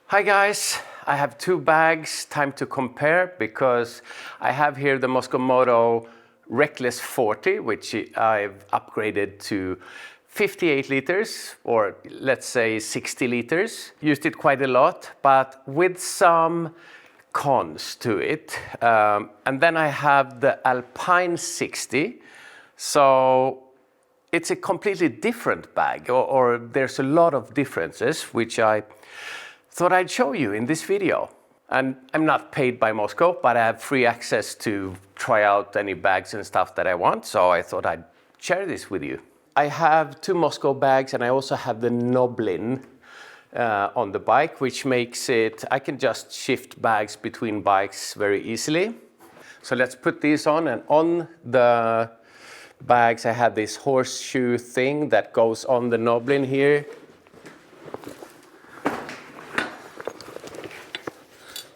Hi guys, I have two bags, time to compare because I have here the Mosko Moto Reckless 40, which I've upgraded to 58 liters, or let's say 60 liters. Used it quite a lot, but with some cons to it. And then I have the Alpine 60. So it's a completely different bag, or there's a lot of differences, which I thought I'd show you in this video. And I'm not paid by Mosko, but I have free access to try out any bags and stuff that I want, so I thought I'd share this with you. I have two Mosko bags, and I also have the Noblin on the bike, which makes it, I can just shift bags between bikes very easily. So let's put these on, and on the bags I have this horseshoe thing that goes on the Noblin here.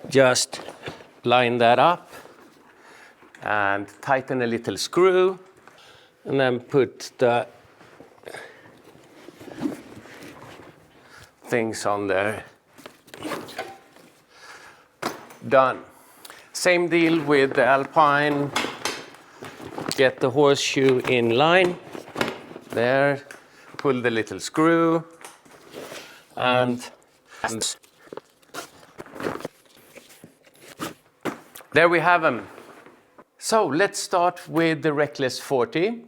Just line that up and tighten a little screw, and then put the things on there. Done. Same deal with the Alpine. Get the horseshoe in line. There. Pull the little screw and there we have them. So let's start with the Reckless 40.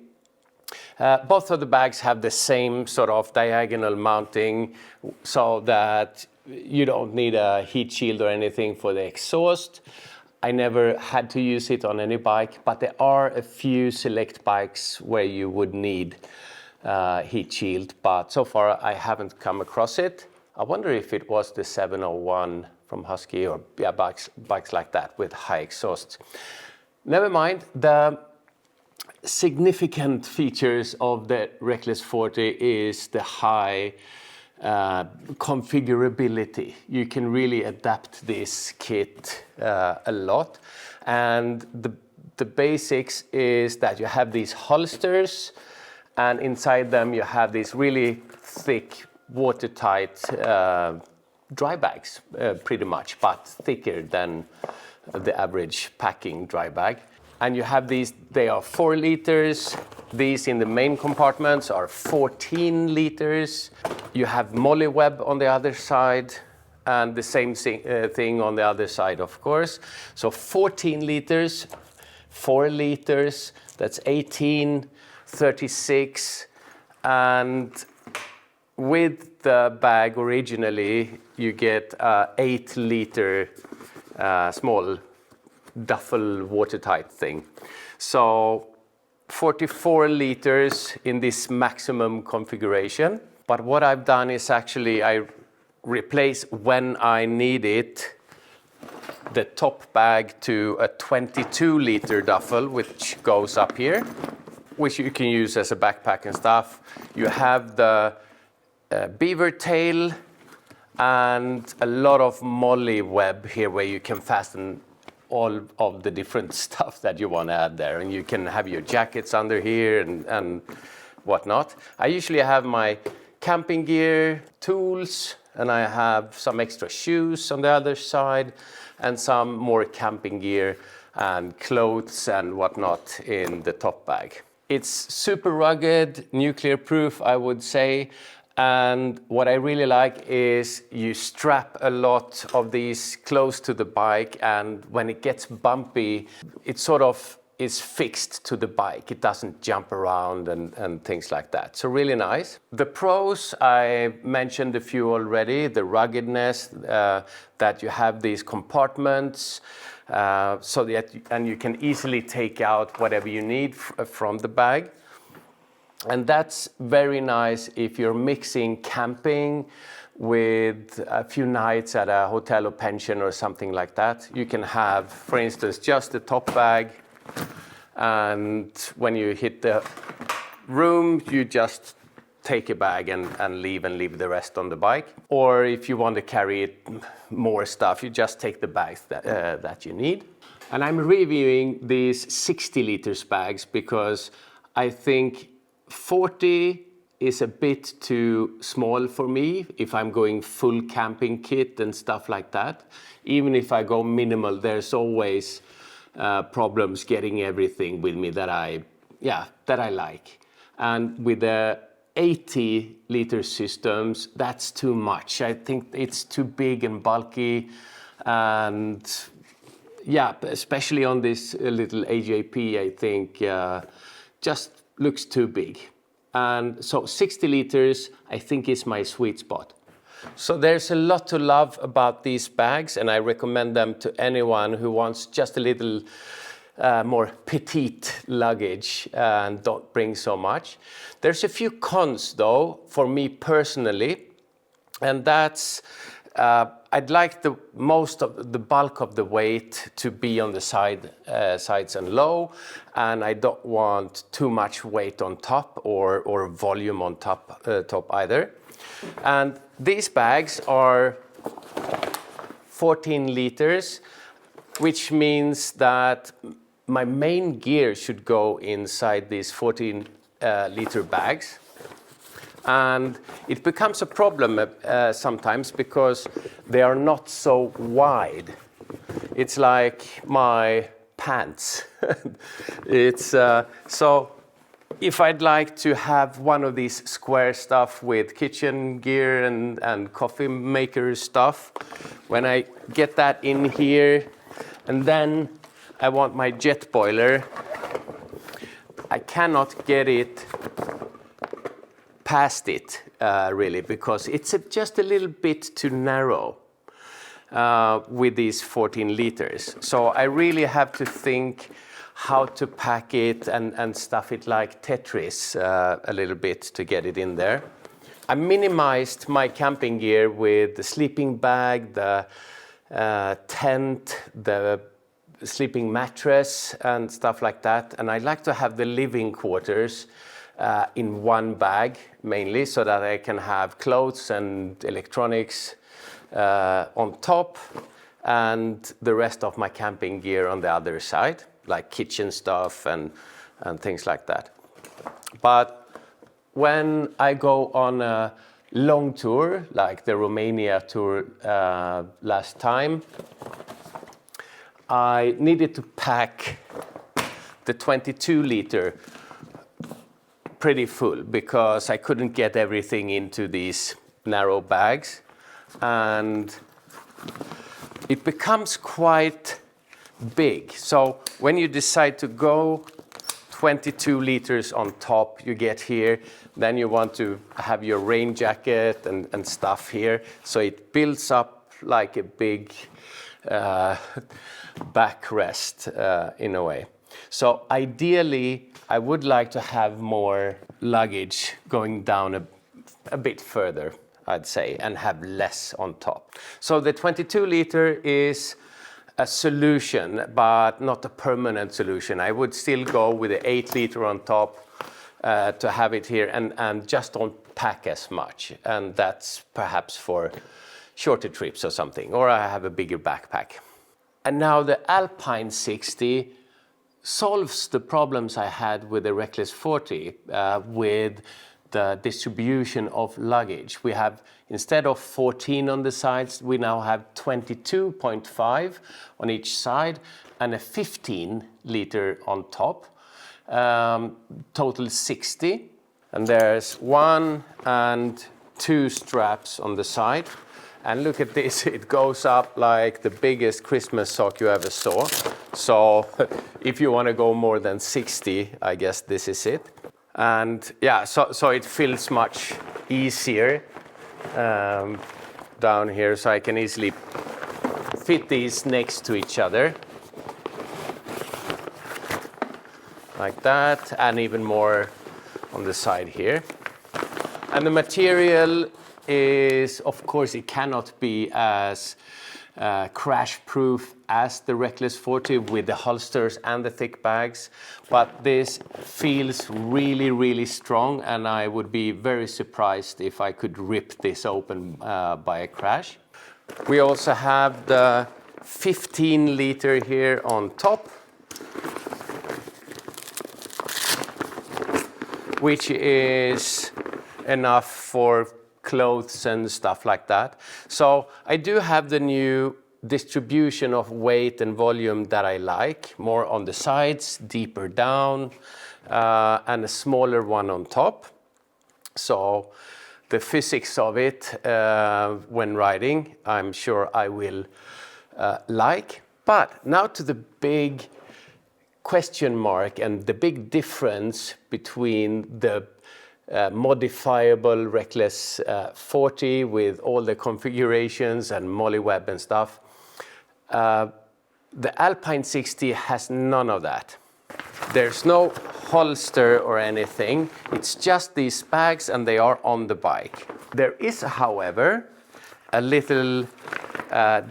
Both of the bags have the same sort of diagonal mounting so that you don't need a heat shield or anything for the exhaust. I never had to use it on any bike, but there are a few select bikes where you would need heat shield, but so far I haven't come across it. I wonder if it was the 701 from Husky, or bikes like that with high exhausts. Never mind, the significant features of the Reckless 40 is the high configurability. You can really adapt this kit a lot, and the basics is that you have these holsters, and inside them you have these really thick watertight dry bags, pretty much, but thicker than the average packing dry bag. And you have these, they are 4 liters. These in the main compartments are 14 liters. You have molly web on the other side, and the same thing on the other side, of course. So 14 liters, 4 liters, that's 18, 36, and with the bag originally, you get a 8-liter small duffel watertight thing. So 44 liters in this maximum configuration. But what I've done is actually I replace, when I need it, the top bag to a 22-liter duffel, which goes up here, which you can use as a backpack and stuff. You have the beaver tail and a lot of molly web here where you can fasten all of the different stuff that you want to add there, and you can have your jackets under here and whatnot. I usually have my camping gear, tools, and I have some extra shoes on the other side, and some more camping gear and clothes and whatnot in the top bag. It's super rugged, nuclear proof, I would say. And what I really like is you strap a lot of these close to the bike, and when it gets bumpy, it sort of is fixed to the bike. It doesn't jump around and things like that. So really nice. The pros, I mentioned a few already. The ruggedness, that you have these compartments, so that and you can easily take out whatever you need from the bag. And that's very nice if you're mixing camping with a few nights at a hotel or pension or something like that. You can have, for instance, just the top bag, and when you hit the room, you just take a bag and leave the rest on the bike. Or if you want to carry more stuff, you just take the bags that you need. And I'm reviewing these 60 liters bags because I think 40 is a bit too small for me if I'm going full camping kit and stuff like that. Even if I go minimal, there's always problems getting everything with me that I like. And with the 80-liter systems, that's too much. I think it's too big and bulky, and yeah, especially on this little AJP, I think just looks too big. And so 60 liters, I think, is my sweet spot. So there's a lot to love about these bags, and I recommend them to anyone who wants just a little more petite luggage and don't bring so much. There's a few cons though, for me personally, and that's I'd like the bulk of the weight to be on the sides and low, and I don't want too much weight on top or volume on top either. And these bags are 14 liters, which means that my main gear should go inside these 14 liter bags. And it becomes a problem sometimes because they are not so wide. It's like my pants. So if I'd like to have one of these square stuff with kitchen gear and coffee maker stuff, when I get that in here, and then I want my jet boiler, I cannot get it past it really, because it's just a little bit too narrow with these 14 liters. So I really have to think how to pack it and stuff it like Tetris a little bit to get it in there. I minimized my camping gear with the sleeping bag, the tent, the sleeping mattress and stuff like that. And I like to have the living quarters in one bag mainly, so that I can have clothes and electronics on top and the rest of my camping gear on the other side, like kitchen stuff and things like that. But when I go on a long tour, like the Romania tour last time, I needed to pack the 22 liter pretty full because I couldn't get everything into these narrow bags, and it becomes quite big. So when you decide to go 22 liters on top, you get here, then you want to have your rain jacket and stuff here, so it builds up like a big backrest in a way. So ideally, I would like to have more luggage going down a bit further, I'd say, and have less on top. So the 22 liter is a solution, but not a permanent solution. I would still go with the 8 liter on top to have it here and just don't pack as much. And that's perhaps for shorter trips or something, or I have a bigger backpack. And now the Alpine 60 solves the problems I had with the Reckless 40 with the distribution of luggage. We have, instead of 14 on the sides, we now have 22.5 on each side and a 15 liter on top, total 60. And there's 1 and 2 straps on the side. And look at this, it goes up like the biggest Christmas sock you ever saw. So if you want to go more than 60, I guess this is it. And yeah, so it feels much easier down here, so I can easily fit these next to each other. Like that, and even more on the side here. And the material is, of course, it cannot be as crash-proof as the Reckless 40 with the holsters and the thick bags, but this feels really, really strong, and I would be very surprised if I could rip this open by a crash. We also have the 15 liter here on top, which is enough for clothes and stuff like that. So I do have the new distribution of weight and volume that I like, more on the sides, deeper down, and a smaller one on top. So the physics of it when riding, I'm sure I will like. But now to the big question mark and the big difference between the modifiable Reckless 40 with all the configurations and MollyWeb and stuff. The Alpine 60 has none of that. There's no holster or anything. It's just these bags and they are on the bike. There is, however, a little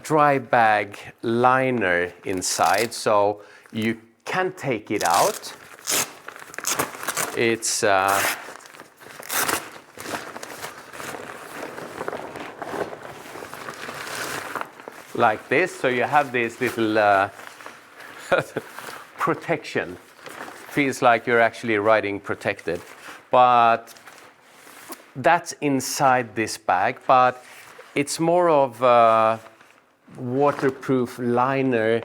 dry bag liner inside, so you can take it out. It's like this, so you have this little protection. Feels like you're actually riding protected, but that's inside this bag. But it's more of a waterproof liner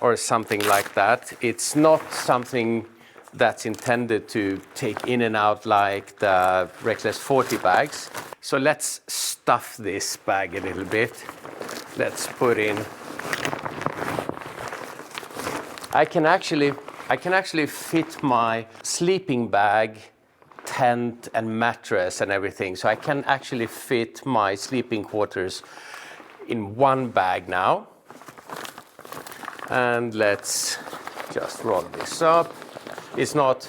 or something like that. It's not something that's intended to take in and out like the Reckless 40 bags. So let's stuff this bag a little bit. Let's put in. I can actually fit my sleeping bag, tent and mattress and everything. So I can actually fit my sleeping quarters in one bag now. And let's just roll this up. It's not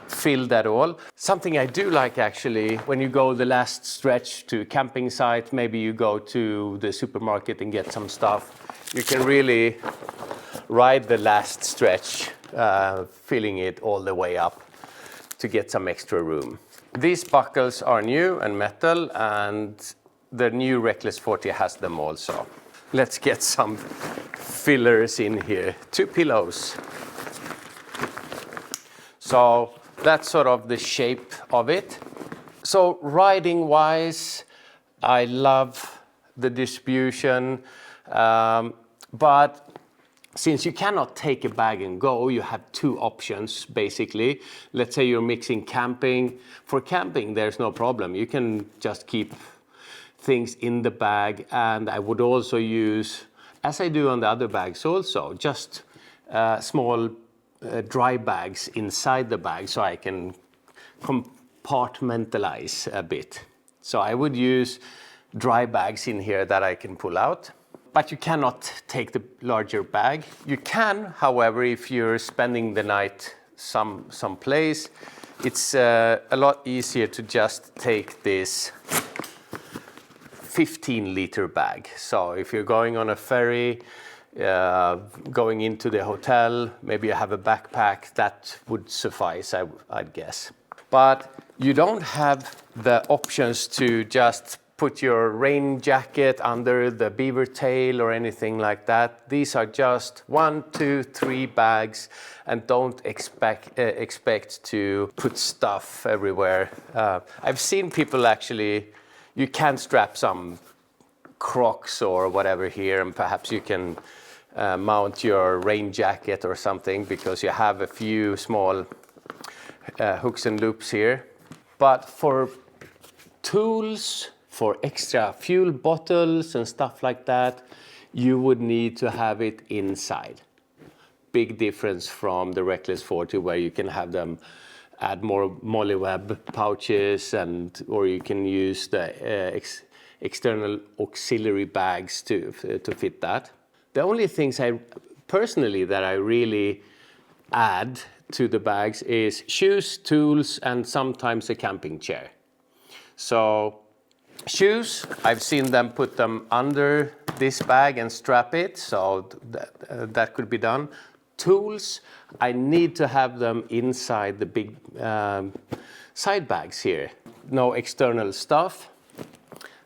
filled at all. Something I do like actually, when you go the last stretch to a camping site, maybe you go to the supermarket and get some stuff, you can really ride the last stretch, filling it all the way up to get some extra room. These buckles are new and metal, and the new Reckless 40 has them also. Let's get some fillers in here. 2 pillows. So that's sort of the shape of it. So riding wise, I love the distribution, but since you cannot take a bag and go, you have 2 options basically. Let's say you're mixing camping. For camping, there's no problem. You can just keep things in the bag, and I would also use, as I do on the other bags also, just small dry bags inside the bag so I can compartmentalize a bit. So I would use dry bags in here that I can pull out. But you cannot take the larger bag. You can, however, if you're spending the night someplace, it's a lot easier to just take this 15-liter bag. So if you're going on a ferry, going into the hotel, maybe you have a backpack, that would suffice, I'd guess. But you don't have the options to just put your rain jacket under the beaver tail or anything like that. These are just 1, 2, 3 bags, and don't expect to put stuff everywhere. I've seen people actually, you can strap some Crocs or whatever here, and perhaps you can mount your rain jacket or something, because you have a few small hooks and loops here. But for tools, for extra fuel bottles and stuff like that, you would need to have it inside. Big difference from the Reckless 40, where you can have them add more MollyWeb pouches, or you can use the external auxiliary bags to fit that. The only things personally that I really add to the bags is shoes, tools, and sometimes a camping chair. So shoes, I've seen them put them under this bag and strap it, so that could be done. Tools, I need to have them inside the big side bags here. No external stuff.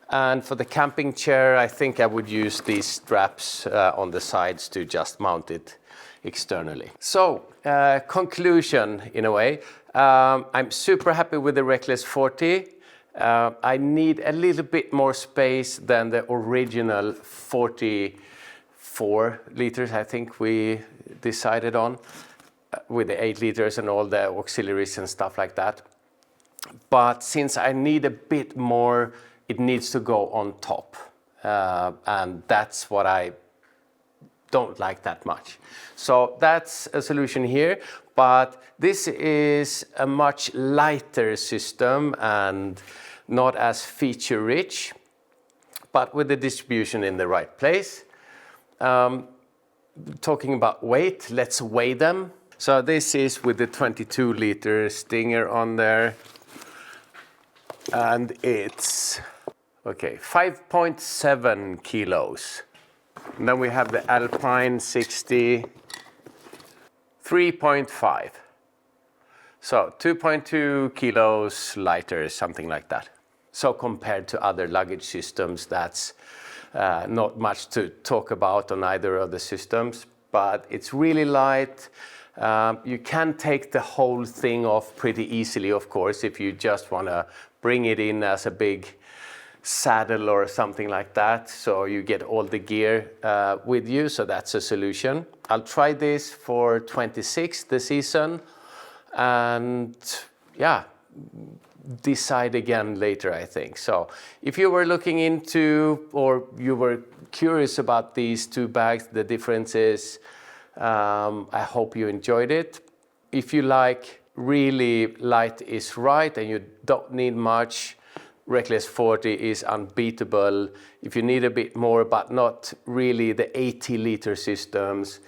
And for the camping chair, I think I would use these straps on the sides to just mount it externally. So, conclusion in a way, I'm super happy with the Reckless 40. I need a little bit more space than the original 44 liters, I think we decided on, with the 8 liters and all the auxiliaries and stuff like that. But since I need a bit more, it needs to go on top. And that's what I don't like that much. So that's a solution here, but this is a much lighter system and not as feature rich, but with the distribution in the right place. Talking about weight, let's weigh them. So this is with the 22 liter Stinger on there, and it's okay, 5.7 kilos. And then we have the Alpine 60, 3.5. So 2.2 kilos lighter, something like that. So compared to other luggage systems, that's not much to talk about on either of the systems, but it's really light. You can take the whole thing off pretty easily, of course, if you just want to bring it in as a big saddle or something like that, so you get all the gear with you, so that's a solution. I'll try this for 26 the season, and yeah, decide again later, I think. So if you were looking into, or you were curious about these two bags, the differences, I hope you enjoyed it. If you like really light is right and you don't need much, Reckless 40 is unbeatable. If you need a bit more, but not really the 80 liter systems,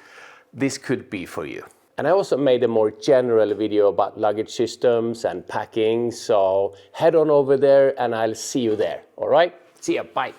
this could be for you. And I also made a more general video about luggage systems and packing, so head on over there and I'll see you there. All right? See ya, bye.